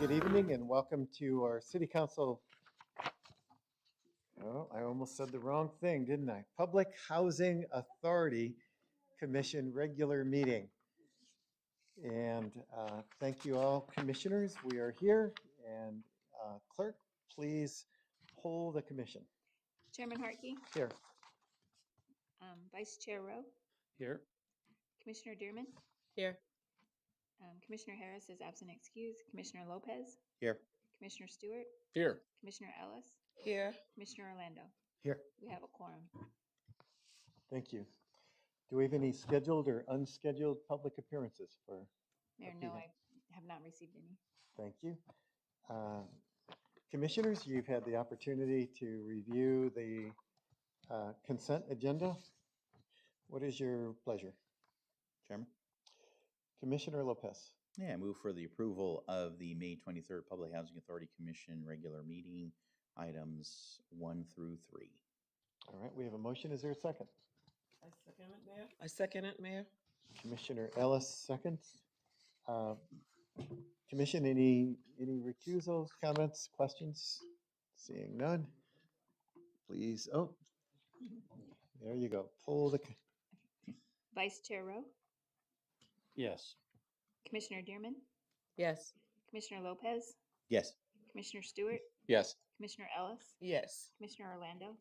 Good evening and welcome to our City Council. Oh, I almost said the wrong thing, didn't I? Public Housing Authority Commission regular meeting. And thank you all, commissioners. We are here. And clerk, please poll the commission. Chairman Hartke, Here. Vice Chair Rowe, Here. Commissioner Dearman, Here. Commissioner Harris is absent excused, Commissioner Lopez, Here. Commissioner Stewart, Here. Commissioner Ellis, Here. Commissioner Orlando. Here. We have a quorum. Thank you. Do we have any scheduled or unscheduled public appearances for? Mayor, no, I have not received any. Thank you. Commissioners, you've had the opportunity to review the consent agenda. What is your pleasure? Chairman? Commissioner Lopez. Yeah, I move for the approval of the May 23rd Public Housing Authority Commission regular meeting items 1 through 3. All right, we have a motion. Is there a second? I second it, Mayor. I second it, Mayor. Commissioner Ellis seconds. Commission, any recusals, comments, questions? Seeing none. Please, oh, there you go. Pull the, Vice Chair Rowe, Yes. Commissioner Dearman, Yes. Commissioner Lopez, Yes. Commissioner Stewart, Yes. Commissioner Ellis, Yes. Commissioner Orlando,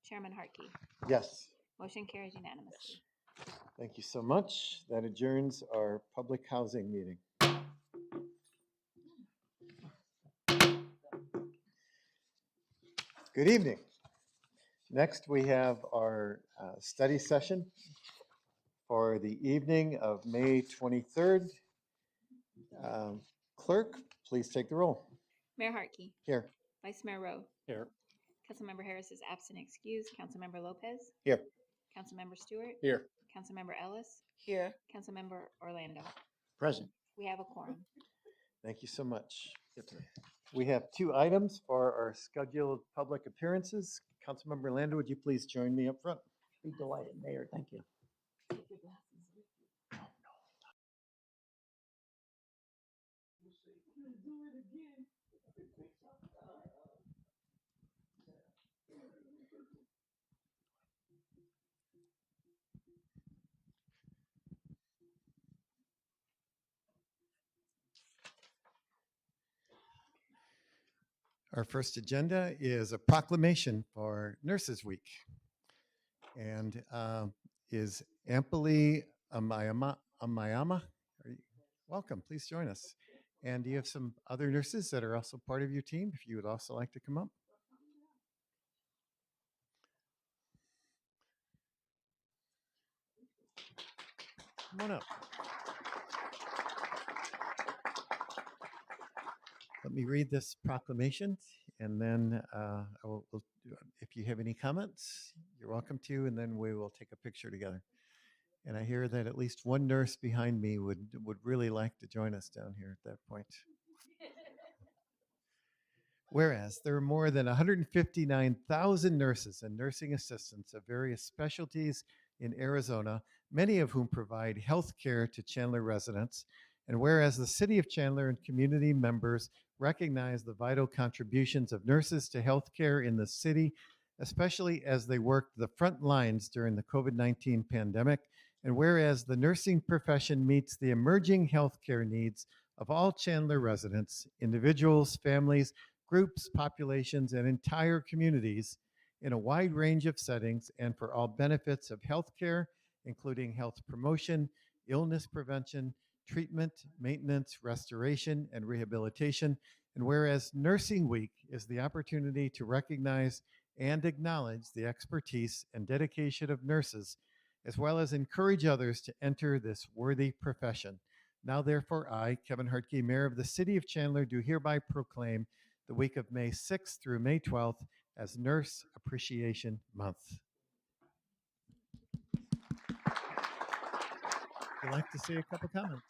Chairman Hartke. yes. Motion carries unanimously. Thank you so much. That adjourns our public housing meeting. Good evening. Next, we have our study session for the evening of May 23rd. Clerk, please take the roll. Mayor Hartke, Here. Vice Mayor Rowe, Here. Councilmember Harris is absent excused, Councilmember Lopez, Here. Councilmember Stewart, Here. Councilmember Ellis, Here. Councilmember Orlando. Present. We have a quorum. Thank you so much. We have 2 items for our scheduled public appearances. Councilmember Orlando, would you please join me up front? Be delighted, Mayor. Thank you. Our first agenda is a proclamation for Nurses Week. And is Ampali Amayama? Welcome, please join us. And do you have some other nurses that are also part of your team, if you would also like to come up? Come on up. Let me read this proclamation, and then if you have any comments, you're welcome to, and then we will take a picture together. And I hear that at least one nurse behind me would really like to join us down here at that point. Whereas there are more than 159,000 nurses and nursing assistants of various specialties in Arizona, many of whom provide health care to Chandler residents. And whereas the City of Chandler and community members recognize the vital contributions of nurses to healthcare in the city, especially as they worked the front lines during the COVID-19 pandemic. And whereas the nursing profession meets the emerging healthcare needs of all Chandler residents, individuals, families, groups, populations, and entire communities in a wide range of settings and for all benefits of healthcare, including health promotion, illness prevention, treatment, maintenance, restoration, and rehabilitation. And whereas Nursing Week is the opportunity to recognize and acknowledge the expertise and dedication of nurses, as well as encourage others to enter this worthy profession. Now, therefore, I, Kevin Hartke, Mayor of the City of Chandler, do hereby proclaim the week of May 6th through May 12th as Nurse Appreciation Month. Would you like to say a couple comments?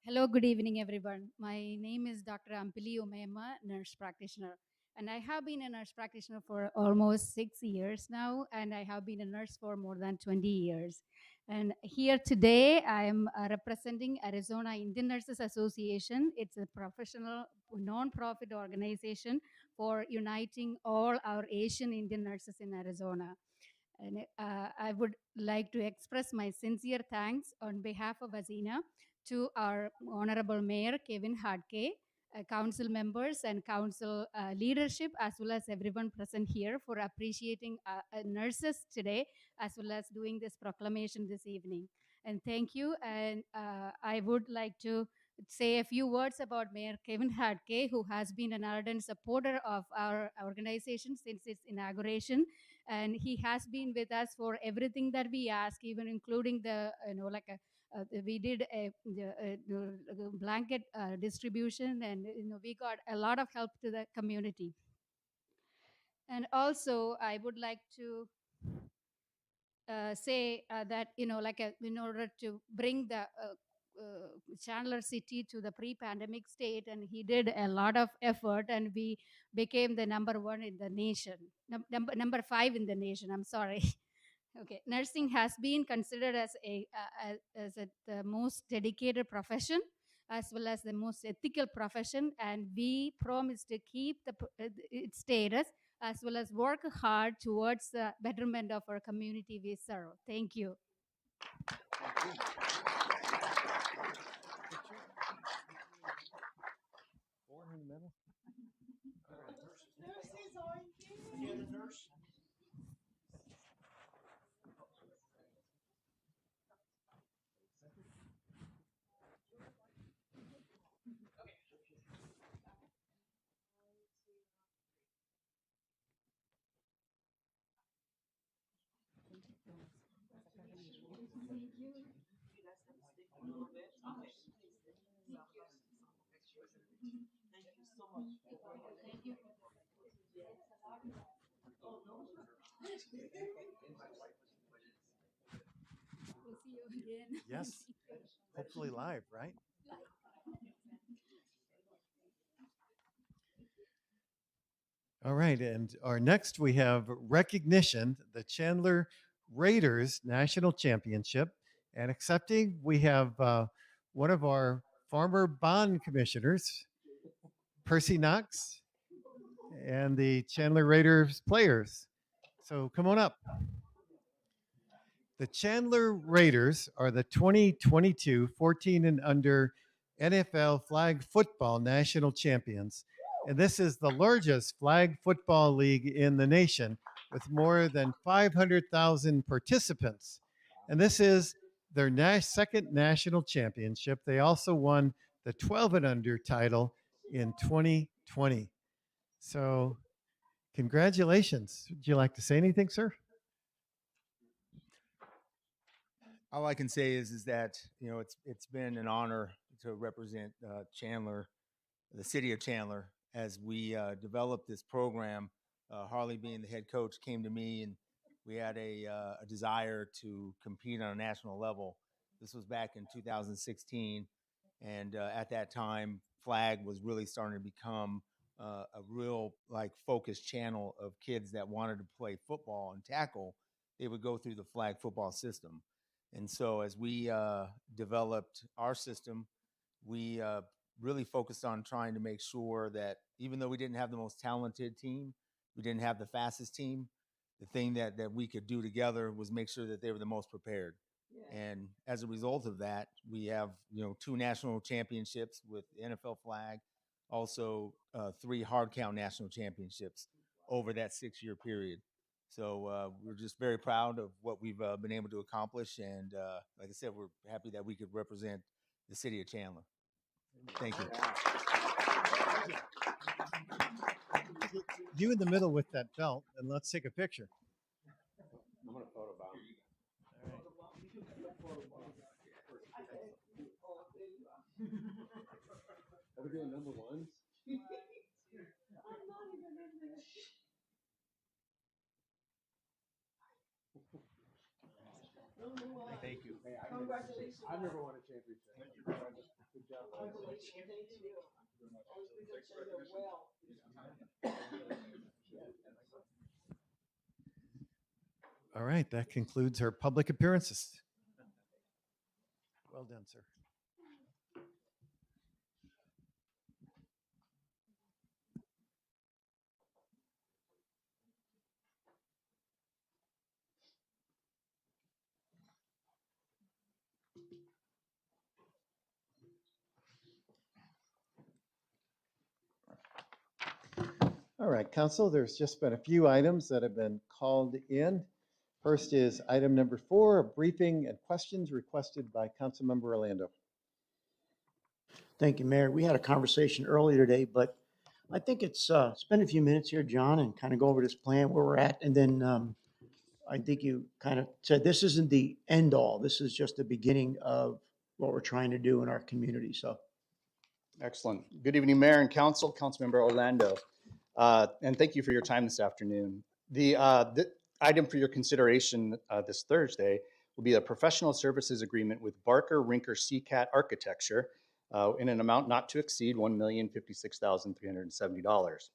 Hello, good evening, everyone. My name is Dr. Ampili Umayama, nurse practitioner. And I have been a nurse practitioner for almost 6 years now, and I have been a nurse for more than 20 years. And here today, I'm representing Arizona Indian Nurses Association. It's a professional non-profit organization for uniting all our Asian Indian nurses in Arizona. And I would like to express my sincere thanks on behalf of Azina to our Honorable Mayor, Kevin Hadke, council members and council leadership, as well as everyone present here for appreciating nurses today, as well as doing this proclamation this evening. And thank you. And I would like to say a few words about Mayor Kevin Hadke, who has been an ardent supporter of our organization since its inauguration, and he has been with us for everything that we ask, even including the we did a blanket distribution, and we got a lot of help to the community. And also I would like to say that in order to bring the Chandler city to the pre-pandemic state, and he did a lot of effort, and we became the number one in the nation, number five in the nation. I'm sorry. Okay, nursing has been considered as the most dedicated profession, as well as the most ethical profession, and we promise to keep its status, as well as work hard towards the betterment of our community we serve. Thank you. We'll see you again. Yes, hopefully live, right? All right, and our next we have recognition, the Chandler Raiders National Championship, and accepting we have one of our former bond commissioners, Percy Knox, and the Chandler Raiders players. So come on up. The Chandler Raiders are the 2022 14 and under NFL flag football national champions. And this is the largest flag football league in the nation with more than 500,000 participants. And this is their second national championship. They also won the 12 and under title in 2020. So, congratulations. Would you like to say anything, sir? All I can say is that it's been an honor to represent Chandler, the city of Chandler, as we developed this program. Harley, being the head coach, came to me, and we had a desire to compete on a national level. This was back in 2016, and at that time, flag was really starting to become a real focused channel of kids that wanted to play football and tackle. They would go through the flag football system. And so as we developed our system, we really focused on trying to make sure that even though we didn't have the most talented team, we didn't have the fastest team, the thing that we could do together was make sure that they were the most prepared. Yeah. And as a result of that, we have 2 national championships with the NFL flag, also 3 hard count national championships over that 6-year period. So we're just very proud of what we've been able to accomplish. And like I said, we're happy that we could represent the city of Chandler. Thank you. You in the middle with that belt, and let's take a picture. I'm going to photobomb. Are we doing number ones? Thank you. Hey, congratulations. I've never won a championship. Good job. All right, that concludes our public appearances. Well done, sir. All right, Council, there's just been a few items that have been called in. First is item number 4, a briefing and questions requested by Councilmember Orlando. Thank you, Mayor. We had a conversation earlier today, but I think it's spend a few minutes here, John, and kind of go over this plan, where we're at. And then I think you kind of said this isn't the end all. This is just the beginning of what we're trying to do in our community. So Excellent. Good evening, Mayor and Council, Councilmember Orlando. And thank you for your time this afternoon. The item for your consideration this Thursday will be a professional services agreement with Barker Rinker CCAT Architecture in an amount not to exceed $1,056,370.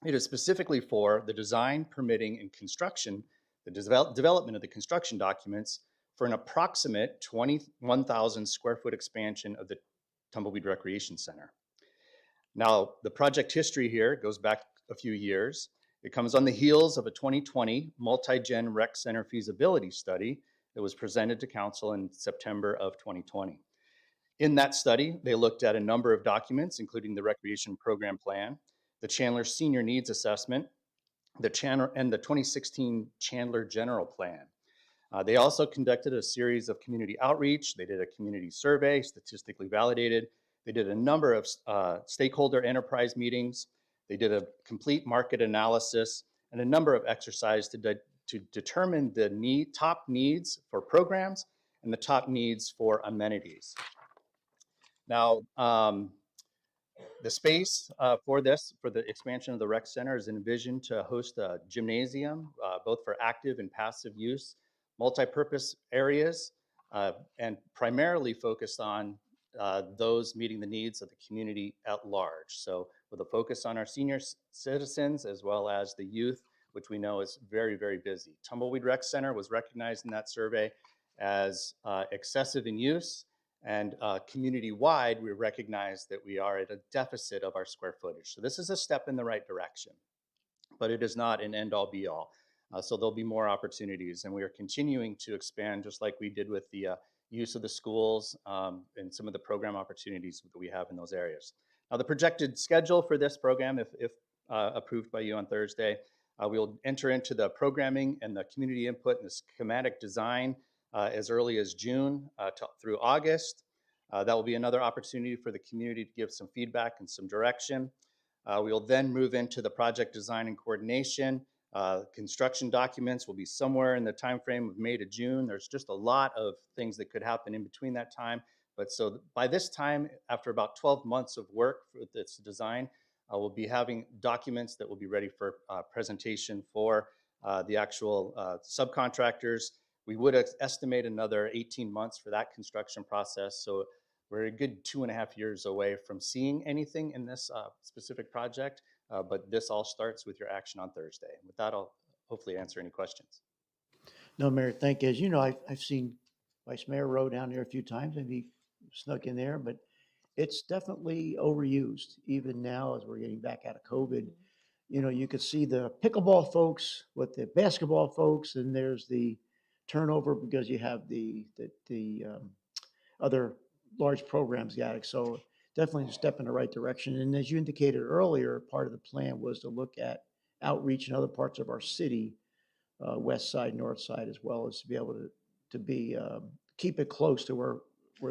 It is specifically for the design, permitting, and construction, the development of the construction documents for an approximate 21,000 square foot expansion of the Tumbleweed Recreation Center. Now, the project history here goes back a few years. It comes on the heels of a 2020 multi-gen rec center feasibility study that was presented to council in September of 2020. In that study, they looked at a number of documents, including the recreation program plan, the Chandler Senior Needs Assessment, the 2016 Chandler General Plan. They also conducted a series of community outreach. They did a community survey, statistically validated. They did a number of stakeholder enterprise meetings. They did a complete market analysis and a number of exercises to determine the top needs for programs and the top needs for amenities. Now, the space for the expansion of the rec center is envisioned to host a gymnasium, both for active and passive use, multi-purpose areas, and primarily focused on those meeting the needs of the community at large. So with a focus on our senior citizens as well as the youth, which we know is very, very busy. Tumbleweed Rec Center was recognized in that survey as excessive in use, and community-wide, we recognize that we are at a deficit of our square footage. So this is a step in the right direction, but it is not an end-all be-all. So there'll be more opportunities, and we are continuing to expand just like we did with the use of the schools and some of the program opportunities that we have in those areas. Now, the projected schedule for this program, if approved by you on Thursday, we will enter into the programming and the community input and the schematic design as early as June through August. That will be another opportunity for the community to give some feedback and some direction. We will then move into the project design and coordination. Construction documents will be somewhere in the time frame of May to June. There's just a lot of things that could happen in between that time. But so by this time, after about 12 months of work for this design, we'll be having documents that will be ready for presentation for the actual subcontractors. We would estimate another 18 months for that construction process. So we're a good 2.5 years away from seeing anything in this specific project. But this all starts with your action on Thursday. With that, I'll hopefully answer any questions. no, Mayor, thank you. As you know, I've seen Vice Mayor Rowe down there a few times, and he snuck in there, but it's definitely overused. Even now, as we're getting back out of COVID, you know, you could see the pickleball folks with the basketball folks, and there's the turnover because you have the other large programs got it. So definitely a step in the right direction. And as you indicated earlier, part of the plan was to look at outreach in other parts of our city, west side, north side, as well as to be able to be keep it close to where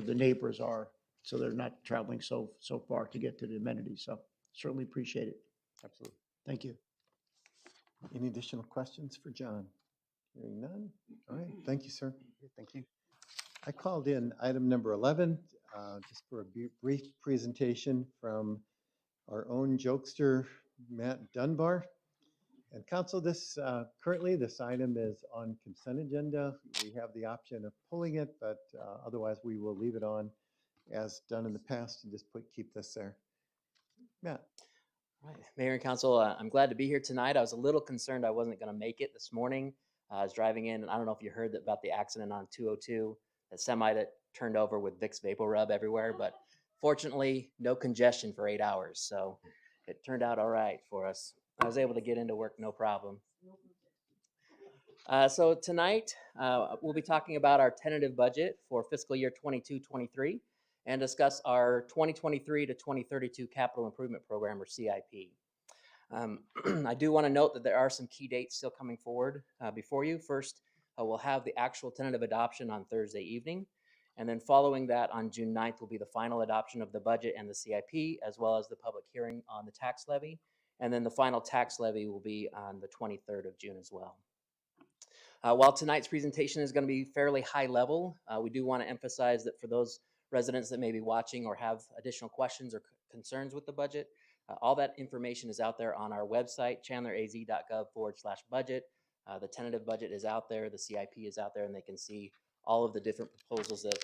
the neighbors are, so they're not traveling so far to get to the amenities. So certainly appreciate it. Absolutely. Thank you. Any additional questions for John? Hearing none. All right, thank you, sir. Thank you. I called in item number 11, just for a brief presentation from our own jokester, Matt Dunbar. And council, currently this item is on consent agenda. We have the option of pulling it, but otherwise we will leave it on as done in the past and just keep this there. Matt. Right. Mayor and Council, I'm glad to be here tonight. I was a little concerned I wasn't going to make it this morning. I was driving in, and I don't know if you heard about the accident on 202, that semi that turned over with Vicks Vapor Rub everywhere, but fortunately, no congestion for 8 hours. So it turned out all right for us. I was able to get into work no problem. So tonight, we'll be talking about our tentative budget for fiscal year 22-23 and discuss our 2023 to 2032 Capital Improvement Program, or CIP. I do want to note that there are some key dates still coming forward before you. First, we'll have the actual tentative adoption on Thursday evening. And then following that, on June 9th, will be the final adoption of the budget and the CIP, as well as the public hearing on the tax levy. And then the final tax levy will be on the 23rd of June as well. While tonight's presentation is going to be fairly high level, we do want to emphasize that for those residents that may be watching or have additional questions or concerns with the budget, all that information is out there on our website, chandleraz.gov/budget. The tentative budget is out there, the CIP is out there, and they can see all of the different proposals that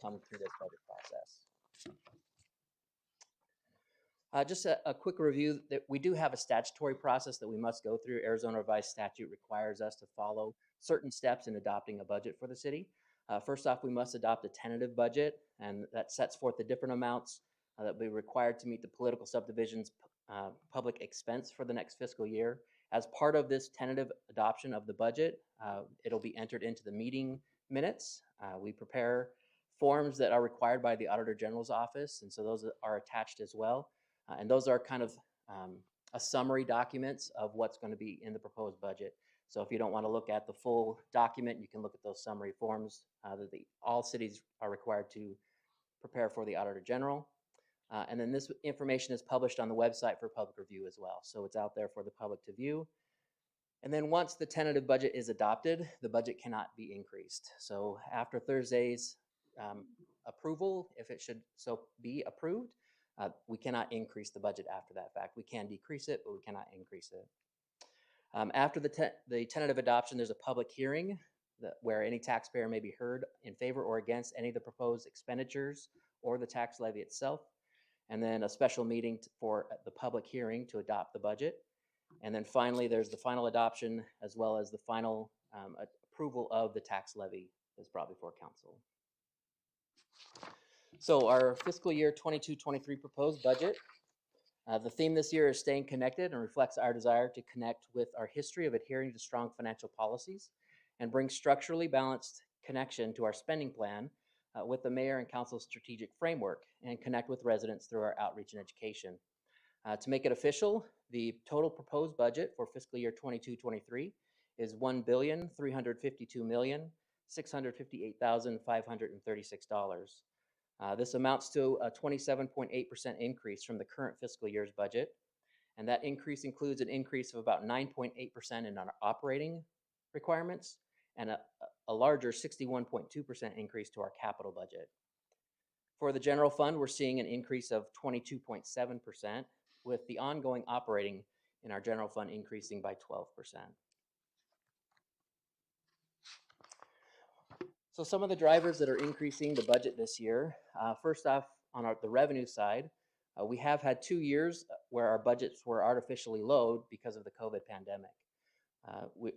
come through this budget process. Just a quick review that we do have a statutory process that we must go through. Arizona revised statute requires us to follow certain steps in adopting a budget for the city. First off, we must adopt a tentative budget, and that sets forth the different amounts that will be required to meet the political subdivision's public expense for the next fiscal year. As part of this tentative adoption of the budget, it'll be entered into the meeting minutes. We prepare forms that are required by the Auditor General's office, and so those are attached as well. And those are kind of a summary documents of what's going to be in the proposed budget. So if you don't want to look at the full document, you can look at those summary forms that all cities are required to prepare for the Auditor General. And then this information is published on the website for public review as well. So it's out there for the public to view. And then once the tentative budget is adopted, the budget cannot be increased. So after Thursday's approval, if it should so be approved, we cannot increase the budget after that fact. We can decrease it, but we cannot increase it. After the tentative adoption, there's a public hearing where any taxpayer may be heard in favor or against any of the proposed expenditures or the tax levy itself. And then a special meeting for the public hearing to adopt the budget. And then finally, there's the final adoption as well as the final approval of the tax levy that's brought before council. So our fiscal year 22-23 proposed budget. The theme this year is staying connected and reflects our desire to connect with our history of adhering to strong financial policies and bring structurally balanced connection to our spending plan with the mayor and council's strategic framework and connect with residents through our outreach and education. To make it official, the total proposed budget for fiscal year 22-23 is $1,352,658,536. This amounts to a 27.8% increase from the current fiscal year's budget. And that increase includes an increase of about 9.8% in our operating requirements and a larger 61.2% increase to our capital budget. For the general fund, we're seeing an increase of 22.7%, with the ongoing operating in our general fund increasing by 12%. So some of the drivers that are increasing the budget this year, first off, on the revenue side, we have had 2 years where our budgets were artificially low because of the COVID pandemic.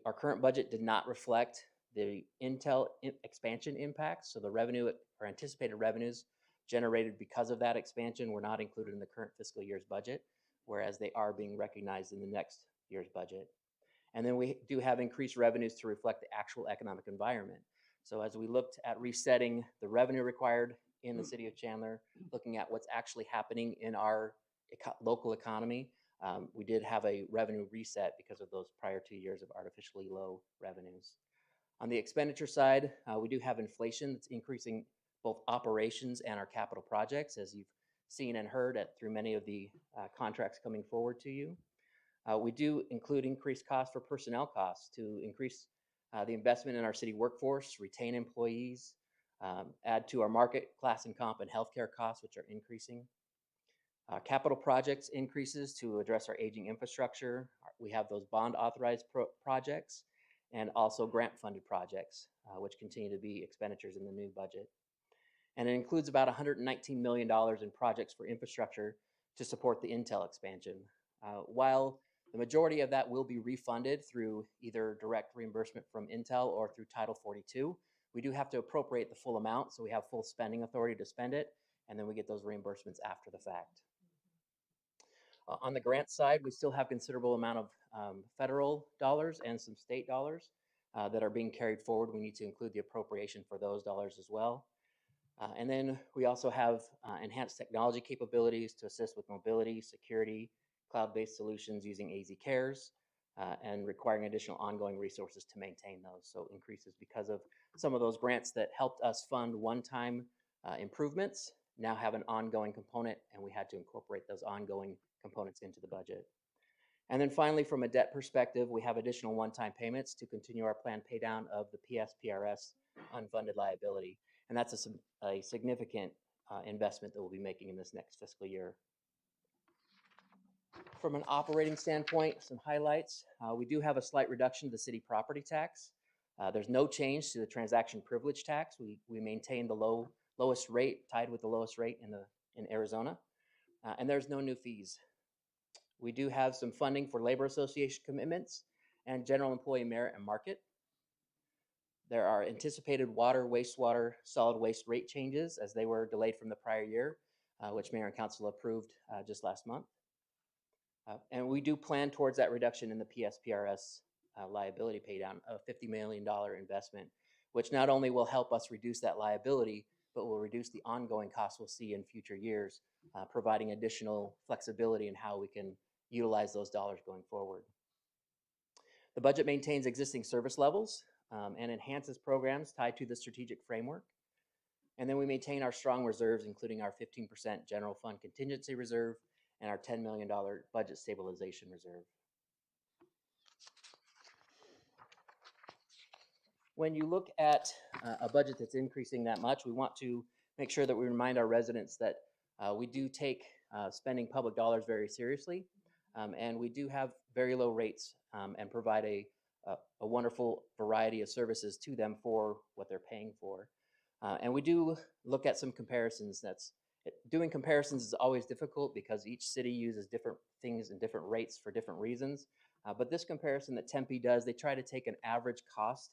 Our current budget did not reflect the Intel expansion impacts, so the revenue or anticipated revenues generated because of that expansion were not included in the current fiscal year's budget, whereas they are being recognized in the next year's budget. And then we do have increased revenues to reflect the actual economic environment. So as we looked at resetting the revenue required in the city of Chandler, looking at what's actually happening in our local economy, we did have a revenue reset because of those prior 2 years of artificially low revenues. On the expenditure side, we do have inflation that's increasing both operations and our capital projects, as you've seen and heard through many of the contracts coming forward to you. We do include increased costs for personnel costs to increase the investment in our city workforce, retain employees, add to our market, class and comp, and healthcare costs, which are increasing. Capital projects increases to address our aging infrastructure. We have those bond authorized projects and also grant funded projects, which continue to be expenditures in the new budget. And it includes about $119 million in projects for infrastructure to support the Intel expansion. While the majority of that will be refunded through either direct reimbursement from Intel or through Title 42, We do have to appropriate the full amount, so we have full spending authority to spend it, and then we get those reimbursements after the fact. On the grant side, we still have considerable amount of federal dollars and some state dollars that are being carried forward. We need to include the appropriation for those dollars as well. And then we also have enhanced technology capabilities to assist with mobility, security, cloud-based solutions using AZ Cares, and requiring additional ongoing resources to maintain those. So increases because of some of those grants that helped us fund one-time improvements now have an ongoing component, and we had to incorporate those ongoing components into the budget. And then finally, from a debt perspective, we have additional one-time payments to continue our planned pay down of the PSPRS unfunded liability. And that's a significant investment that we'll be making in this next fiscal year. From an operating standpoint, some highlights. We do have a slight reduction to the city property tax. There's no change to the transaction privilege tax. We maintain the lowest rate, tied with the lowest rate in Arizona. And there's no new fees. We do have some funding for labor association commitments and general employee merit and market. There are anticipated water, wastewater, solid waste rate changes as they were delayed from the prior year, which Mayor and Council approved just last month. And we do plan towards that reduction in the PSPRS liability paydown, a $50 million investment, which not only will help us reduce that liability, but will reduce the ongoing costs we'll see in future years, providing additional flexibility in how we can utilize those dollars going forward. The budget maintains existing service levels and enhances programs tied to the strategic framework. And then we maintain our strong reserves, including our 15% general fund contingency reserve and our $10 million budget stabilization reserve. When you look at a budget that's increasing that much, we want to make sure that we remind our residents that we do take spending public dollars very seriously, and we do have very low rates and provide a wonderful variety of services to them for what they're paying for. And we do look at some comparisons. Doing comparisons is always difficult because each city uses different things and different rates for different reasons. But this comparison that Tempe does, they try to take an average cost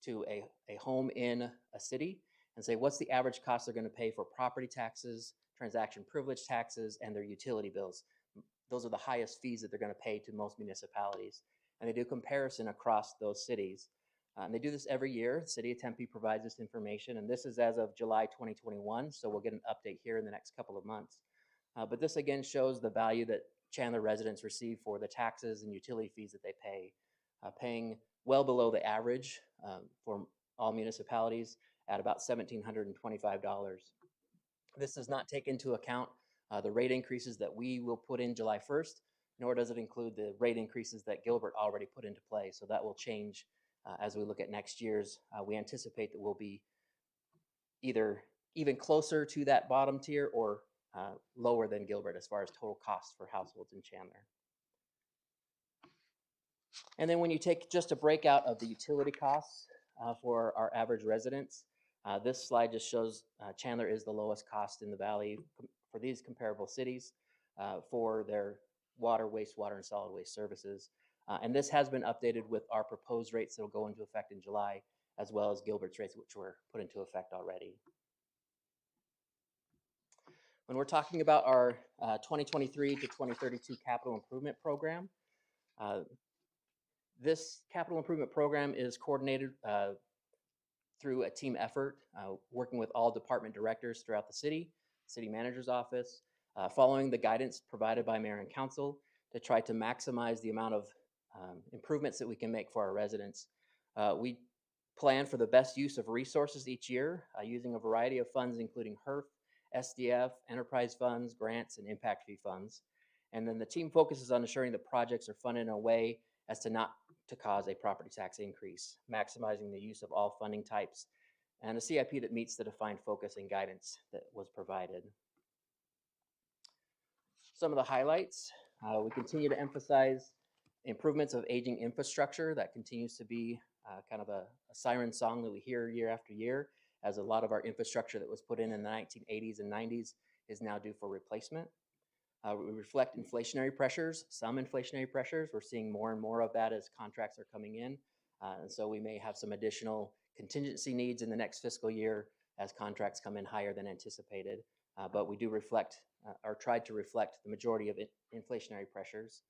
to a home in a city and say, what's the average cost they're going to pay for property taxes, transaction privilege taxes, and their utility bills. Those are the highest fees that they're going to pay to most municipalities. And they do comparison across those cities. And they do this every year. The City of Tempe provides this information, and this is as of July 2021, so we'll get an update here in the next couple of months. But this again shows the value that Chandler residents receive for the taxes and utility fees that they pay, paying well below the average for all municipalities at about $1,725. This does not take into account the rate increases that we will put in July 1st, nor does it include the rate increases that Gilbert already put into play. So that will change as we look at next year's. We anticipate that we'll be either even closer to that bottom tier or lower than Gilbert as far as total costs for households in Chandler. And then when you take just a breakout of the utility costs for our average residents, this slide just shows Chandler is the lowest cost in the valley for these comparable cities for their water, wastewater, and solid waste services. And this has been updated with our proposed rates that will go into effect in July, as well as Gilbert's rates, which were put into effect already. When we're talking about our 2023 to 2032 capital improvement program, this capital improvement program is coordinated through a team effort, working with all department directors throughout the city manager's office, following the guidance provided by Mayor and Council to try to maximize the amount of improvements that we can make for our residents. We plan for the best use of resources each year using a variety of funds, including HERF, SDF, enterprise funds, grants, and impact fee funds. And then the team focuses on ensuring that projects are funded in a way as to not to cause a property tax increase, maximizing the use of all funding types, and a CIP that meets the defined focus and guidance that was provided. Some of the highlights, we continue to emphasize improvements of aging infrastructure. That continues to be kind of a siren song that we hear year after year, as a lot of our infrastructure that was put in the 1980s and 90s is now due for replacement. We reflect inflationary pressures, some inflationary pressures. We're seeing more and more of that as contracts are coming in. And so we may have some additional contingency needs in the next fiscal year as contracts come in higher than anticipated. But we do reflect or tried to reflect the majority of inflationary pressures.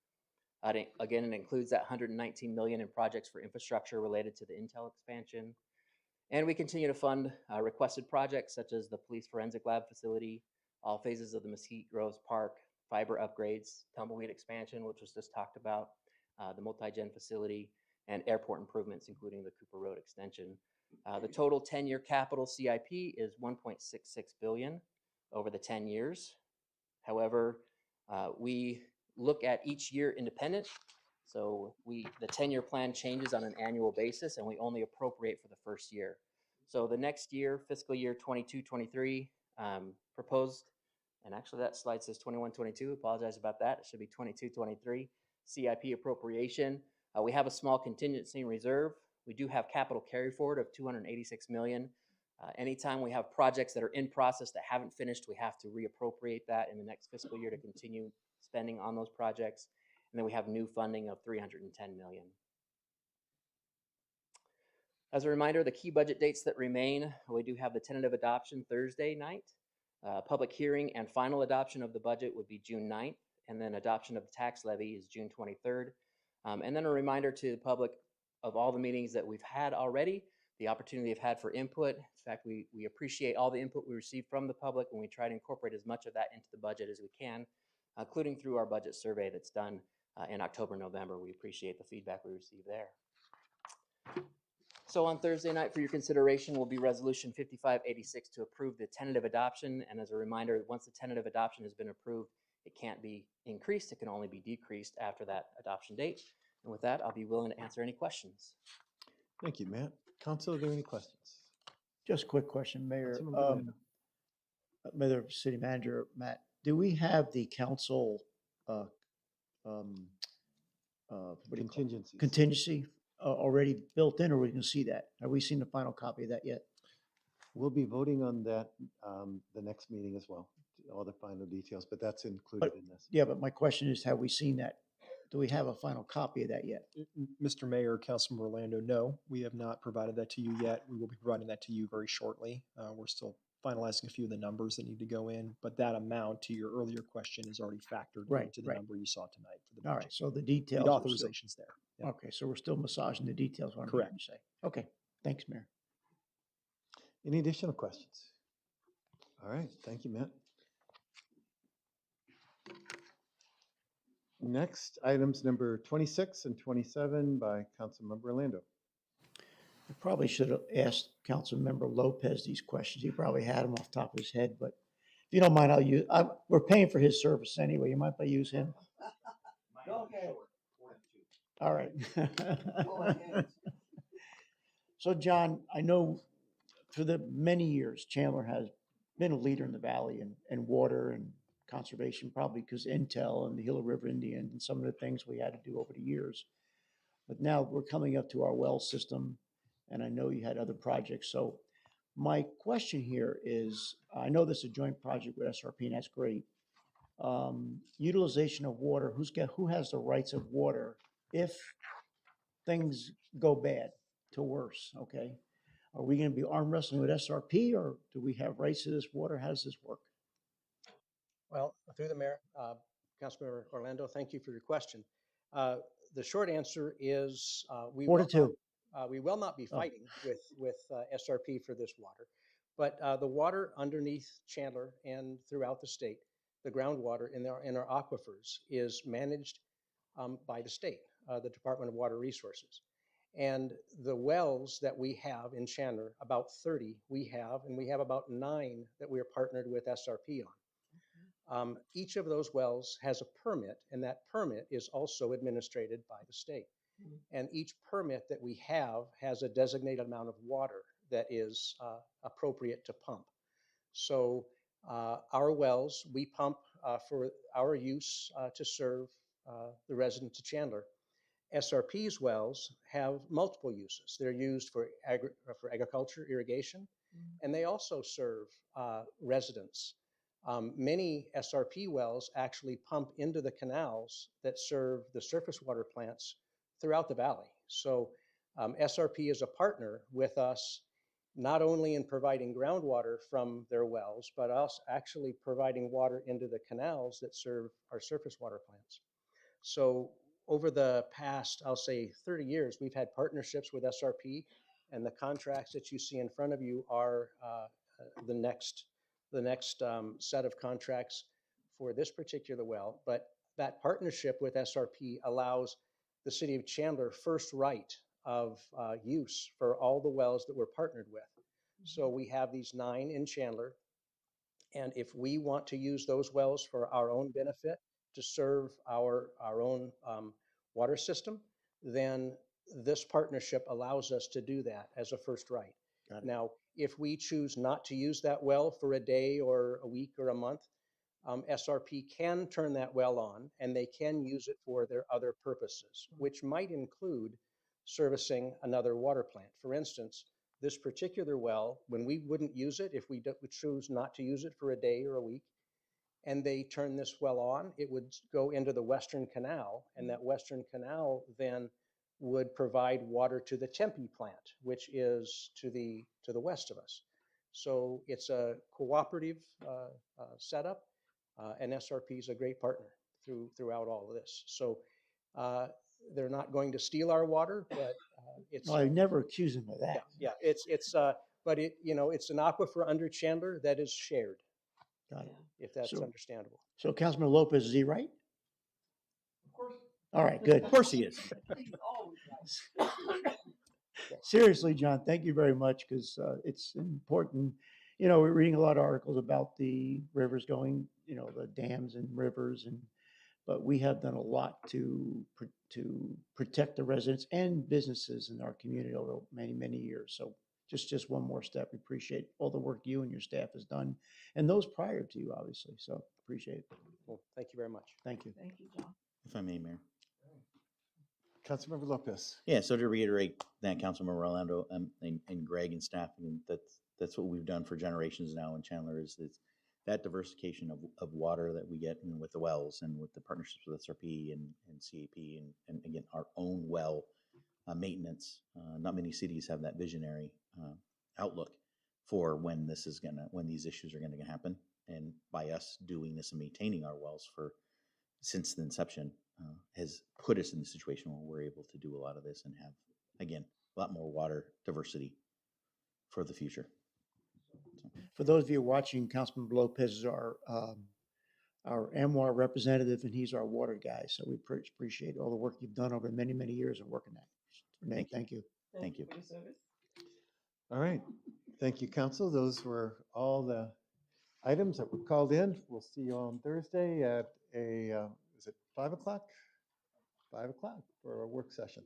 Again, it includes that $119 million in projects for infrastructure related to the Intel expansion. And we continue to fund requested projects such as the police forensic lab facility, all phases of the Mesquite Groves Park, fiber upgrades, tumbleweed expansion, which was just talked about, the multi-gen facility, and airport improvements, including the Cooper Road extension. The total 10-year capital CIP is $1.66 billion over the 10 years. However, we look at each year independent. So the 10-year plan changes on an annual basis, and we only appropriate for the first year. So the next year, fiscal year 22-23, proposed, and actually that slide says 21-22. Apologize about that. It should be 22-23 CIP appropriation. We have a small contingency reserve. We do have capital carry forward of $286 million. Anytime we have projects that are in process that haven't finished, we have to reappropriate that in the next fiscal year to continue spending on those projects. And then we have new funding of $310 million. As a reminder, the key budget dates that remain, we do have the tentative adoption Thursday night. Public hearing and final adoption of the budget would be June 9th, and then adoption of the tax levy is June 23rd. And then a reminder to the public of all the meetings that we've had already, the opportunity they've had for input. In fact, we appreciate all the input we receive from the public, and we try to incorporate as much of that into the budget as we can, including through our budget survey that's done in October, November. We appreciate the feedback we receive there. So on Thursday night for your consideration will be Resolution 5586 to approve the tentative adoption. And as a reminder, once the tentative adoption has been approved, it can't be increased. It can only be decreased after that adoption date. And with that, I'll be willing to answer any questions. Thank you, Matt. Council, are there any questions? Just a quick question, Mayor. Councilmember Orlando. Mayor, City Manager, Matt, do we have the council what do you call it? Contingencies. Contingency already built in, or we can see that? Have we seen the final copy of that yet? We'll be voting on that the next meeting as well, all the final details, but that's included in this. Yeah, but my question is, have we seen that? Do we have a final copy of that yet? Mr. Mayor, Councilmember Orlando, no, we have not provided that to you yet. We will be providing that to you very shortly. We're still finalizing a few of the numbers that need to go in, but that amount, to your earlier question, is already factored into the number you saw tonight for the budget. All right, so the details. The authorization's there. Yep. Okay, so we're still massaging the details. What I'm Correct. trying to say. Okay, thanks, Mayor. Any additional questions? All right, thank you, Matt. Next, items number 26 and 27 by Councilmember Orlando. I probably should have asked Councilmember Lopez these questions. He probably had them off the top of his head, but if you don't mind, I'll use. We're paying for his service anyway. You mind if I use him? Go ahead. All right. So, John, I know for the many years, Chandler has been a leader in the valley and water and conservation, probably because Intel and the Gila River Indian and some of the things we had to do over the years. But now we're coming up to our well system, and I know you had other projects. So my question here is, I know this is a joint project with SRP, and that's great. Utilization of water, who has the rights of water if things go bad to worse, okay? Are we going to be arm wrestling with SRP, or do we have rights to this water? How does this work? Well, through the mayor, Councilmember Orlando, thank you for your question. The short answer is we will not be fighting with SRP for this water, but the water underneath Chandler and throughout the state, the groundwater in our aquifers is managed by the state, the Department of Water Resources. And the wells that we have in Chandler, about 30 we have, and we have about 9 that we are partnered with SRP on. Each of those wells has a permit, and that permit is also administrated by the state. And each permit that we have has a designated amount of water that is appropriate to pump. So our wells, we pump for our use to serve the residents of Chandler. SRP's wells have multiple uses. They're used for agriculture, irrigation, and they also serve residents. Many SRP wells actually pump into the canals that serve the surface water plants throughout the valley. So SRP is a partner with us, not only in providing groundwater from their wells, but also actually providing water into the canals that serve our surface water plants. So over the past, I'll say 30 years, we've had partnerships with SRP, and the contracts that you see in front of you are the next set of contracts for this particular well. But that partnership with SRP allows the city of Chandler first right of use for all the wells that we're partnered with. So we have these 9 in Chandler, and if we want to use those wells for our own benefit to serve our own water system, then this partnership allows us to do that as a first right. Now, if we choose not to use that well for a day or a week or a month, SRP can turn that well on and they can use it for their other purposes, which might include servicing another water plant. For instance, this particular well, when we wouldn't use it, if we would choose not to use it for a day or a week, and they turn this well on, it would go into the Western Canal, and that Western Canal then would provide water to the Tempe plant, which is to the west of us. So it's a cooperative setup, and SRP is a great partner throughout all of this. So they're not going to steal our water, but it's. No, I never accuse him of that. Yeah, but it's an aquifer under Chandler that is shared, Got it. if that's So- understandable. So Councilman Lopez, is he right? Of course. All right, good. Of course he is. Seriously, John, thank you very much, because it's important. You know, we're reading a lot of articles about the rivers going, the dams and rivers, but we have done a lot to protect the residents and businesses in our community over many, many years. So just one more step. We appreciate all the work you and your staff has done, and those prior to you, obviously. So appreciate it. Well, thank you very much. Thank you. Thank you, John. If I may, Mayor. Councilmember Lopez. Yeah, so to reiterate that, Councilmember Orlando and Greg and staff, and that's what we've done for generations now in Chandler is that diversification of water that we get with the wells and with the partnerships with SRP and CAP and again, our own well maintenance. Not many cities have that visionary outlook for when these issues are gonna happen. And by us doing this and maintaining our wells since the inception, has put us in the situation where we're able to do a lot of this and have, again, a lot more water diversity for the future. For those of you watching, Councilman Lopez is our MWAR representative, and he's our water guy. So we appreciate all the work you've done over many, many years of working that. Renee, thank you. Thank you. For your service. All right. Thank you, Council. Those were all the items that were called in. We'll see you on Thursday at is it 5 o'clock? 5 o'clock for a work session.